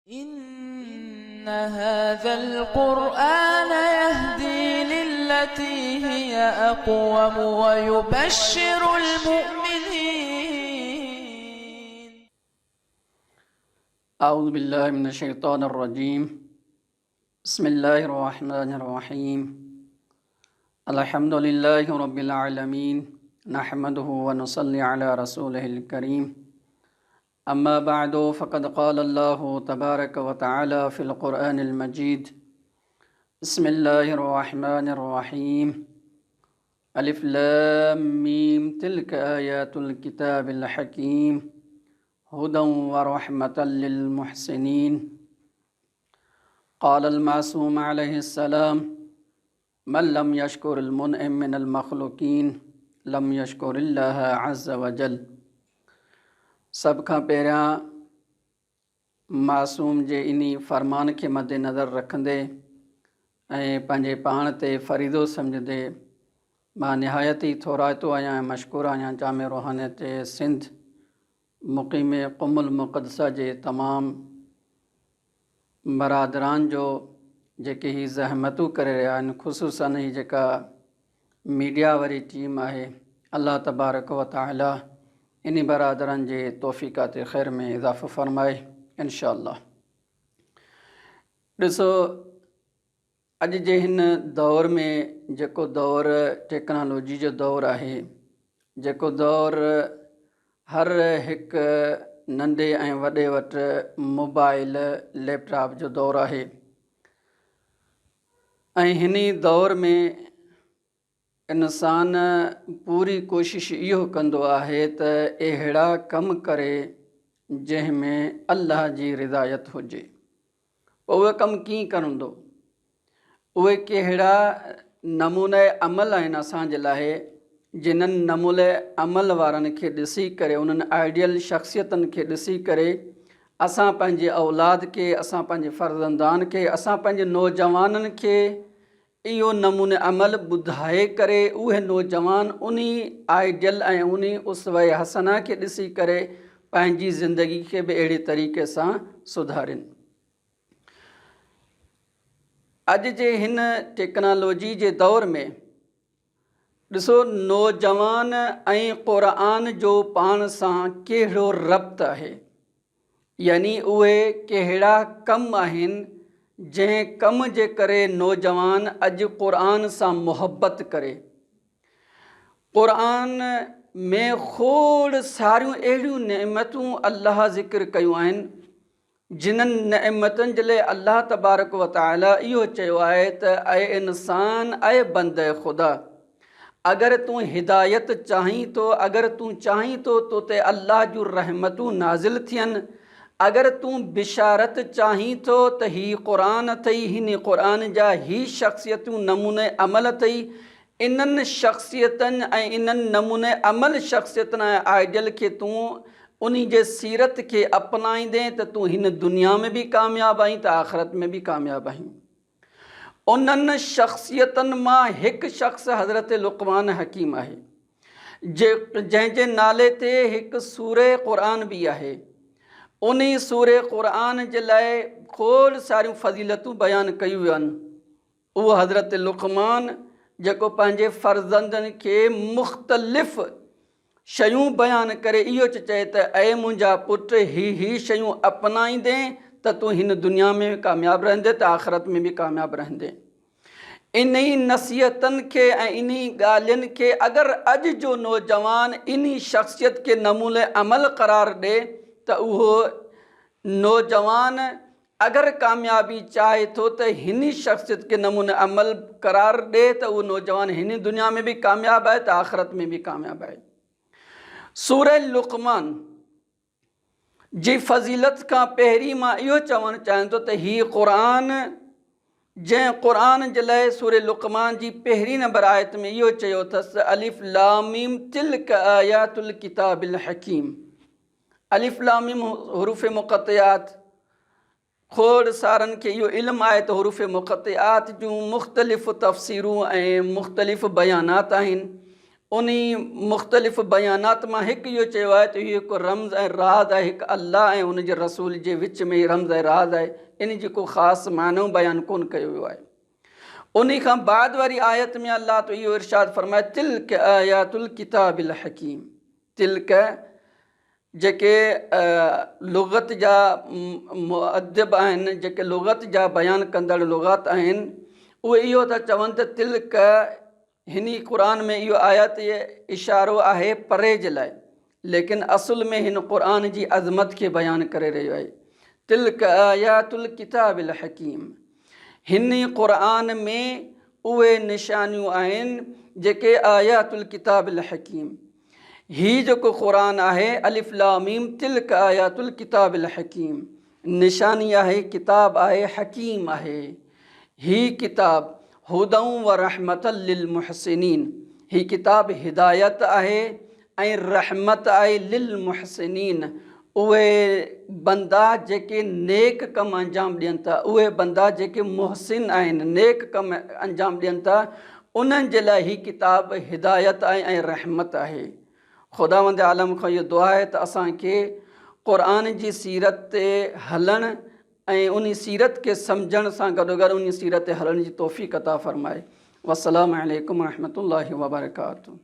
إن هذا القرآن يهدي للتي هي أقوم ويبشر المؤمنين. أعوذ بالله من الشيطان الرجيم. بسم الله الرحمن الرحيم. الحمد لله رب العالمين، نحمده ونصلي على رسوله الكريم. أما بعد، فقد قال الله تبارك وتعالى في القرآن المجيد: بسم الله الرحمن الرحيم. ألف لام ميم، تلك آيات الكتاب الحكيم، هدى ورحمة للمحسنين. قال المعصوم عليه السلام: من لم يشكر المنعم من المخلوقين لم يشكر الله عز وجل. सभ खां पहिरियां मासूम जे इन्ही फ़रमान खे मद्देनज़र रखंदे ऐं पंहिंजे पाण ते फ़रीदो सम्झंदे मां निहायत ई थोराइतो आहियां ऐं मशकूर आहियां जामे रूहानियत सिंध मुक़ीम क़ुमुल मुक़द्दसा जे तमामु बरादरान जो जेके ही ज़हमतूं करे रहिया आहिनि, ख़ुसूसन ही जेका मीडिया वारी टीम आहे। अल्लाह तबारक व तआला इन बरादरनि जे तौफ़ीक़ात ख़ैर में इज़ाफ़ो फ़रमाए इंशाअल्लाह। ॾिसो, अॼु जे हिन दौर में जेको दौर टेक्नोलॉजी जो दौर आहे, जेको दौर हर हिकु नंढे ऐं वॾे वटि मोबाइल लैपटॉप जो दौर आहे, ऐं हिन दौर में इंसान पूरी कोशिश इहो कंदो आहे त अहिड़ा कम करे जंहिंमें अल्लाह जी रिदायत हुजे। पोइ उहे कम कीअं कंदो, उहे कहिड़ा नमूने अमल आहिनि असांजे लाइ, जिन्हनि नमूने अमल वारनि खे ॾिसी करे, उन्हनि आइडियल शख़्सियतनि खे ॾिसी करे असां पंहिंजे औलाद खे, असां पंहिंजे फ़र्ज़ंदान खे, असां पंहिंजे नौजवाननि खे इहो नमूने अमल ॿुधाए करे उहे नौजवान उन आइडियल ऐं उन उसवा हसना खे ॾिसी करे पंहिंजी ज़िंदगी खे बि अहिड़े तरीक़े सां सुधारिन। अॼु जे हिन टेक्नोलॉजी जे दौर में ॾिसो, नौजवान ऐं क़ुरान जो पाण सां कहिड़ो रब्त आहे, यानी उहे कहिड़ा कम आहिनि जंहिं कम जे करे नौजवान अॼु क़ुरान सां मुहबत करे। क़ुरान में खोड़ सारियूं अहिड़ियूं नेमतूं अल्लाह ज़िक्र कयूं आहिनि जिन्हनि नेमतुनि जे लाइ अल्लाह तबारक व तआला इहो चयो आहे त ऐं इंसान ऐं बंदे ख़ुदा, अगरि तूं हिदायत चाहीं तो, अगरि तूं चाहीं तो ते अल्लाह जूं रहमतूं नाज़िल थियनि, अगरि तूं बिशारत चाहीं तो त ही क़ुरान अथई, हिन क़ुरान जा ही शख़्सियतूं नमूने अमल अथई। इन्हनि शख़्सियतनि ऐं इन्हनि नमूने अमल शख़्सियतनि ऐं आइडियल खे तूं उन जे सीरत खे अपनाईंदे त तूं हिन दुनिया में बि कामयाबु आहीं त आख़िरत में बि कामयाबु आहीं। उन्हनि शख़्सियतनि मां हिकु शख़्स हज़रत लुक़मान हकीम आहे, जंहिंजे नाले ते हिकु सूरे क़ुरान बि आहे। उन सूरे क़ुरान जे लाइ खोड़ सारियूं फ़ज़ीलतूं बयानु कयूं वियूं आहिनि। उहो हज़रत लुक़मान जेको पंहिंजे फ़र्ज़ंदनि खे मुख़्तलिफ़ शयूं बयानु करे इहो चए त ऐं मुंहिंजा पुट ही शयूं अपनाईंदे त तूं हिन दुनिया में बि कामयाबु रहंदे त आख़िरत में बि कामयाबु रहंदे। इन नसीहतनि खे ऐं इन ॻाल्हियुनि खे अगरि अॼु जो नौजवान इन शख़्सियत खे नमूने अमल क़रार ॾे त उहो नौजवान अगरि कामयाबी चाहे थो त हिन शख़्सियत खे नमूने अमल क़रार ॾे त उहो नौजवान हिन दुनिया में बि कामयाबु आहे त आख़िरत में बि कामयाबु आहे। सूरह लुक़मान जी फ़ज़ीलत खां पहिरीं मां इहो चवणु चाहियां थो त हीअ क़ुरान, जंहिं क़ुरान जे लाइ सूरह लुक़मान जी पहिरीं नंबर आयत में इहो चयो अथसि: अलिफ लाम मीम तिल्क आयातुल किताबिल हकीम। अलिफ लाम मीम हुरूफ़ मुक़त्तयात, खोड़ सारनि खे इहो इल्मु आहे त हुरूफ़ मुक़त्तयात जूं मुख़्तलिफ़ तफ़सीरूं ऐं मुख़्तलिफ़ बयानात आहिनि। उन मुख़्तलिफ़ बयानात मां हिकु इहो चयो आहे त इहो हिकु रम्ज़ ऐं राज़ आहे, हिकु अल्लाह ऐं उन जे रसूल जे विच में रम्ज़ ऐं राज़ आहे। इन जी को ख़ासि मानो बयानु कोन कयो वियो आहे। उन खां बाद वारी आयत में अल्लाह तो इहो इरशाद फरमाए तिल्क आयातुल किताबिल हकीम। तिल्क जेके लुग़त जा मुअद्दिब आहिनि, जेके लुग़त जा बयानु कंदड़ लुग़त आहिनि, उहे इहो था चवनि त तिल्क हिन क़ुर में इहो आयत इशारो आहे परे जे लाइ, लेकिन असुल में हिन क़ुर जी अज़मत खे बयानु करे रहियो आहे। तिल्क आयातुल किताबिल हकीम, हिन क़ुर में उहे निशानियूं आहिनि जेके आयातुल किताबिल हकीम। ही जेको क़ुर आहे अलिफ लाम मीम, तिल्क आयातुल किताबिल हकीम, निशानी आहे, किताब आहे, हकीम आहे। ही किताब हुदऊं व रहमतल लिल मुहसिनीन, ही किताब हिदायत आहे ऐं रहमत आहे लिल मुहसिनीन, उहे बंदा जेके नेक कम अंजाम ॾियनि था, उहे बंदा जेके मुहसिन आहिनि, नेक कम अंजाम ॾियनि था, उन्हनि जे लाइ ही किताब हिदायत आहे ऐं रहमत आहे। ख़ुदावंद आलम खां इहो दुआ आहे त असांखे क़ुर जी सीरत ते हलणु ऐं उन सीरत खे सम्झण सां गॾोगॾु उन सीरत ते हलण जी तौफ़ीक़ अता फ़रमाए। वस्सलामु अलैकुम रहमतुल्लाहि व बरकातुहू।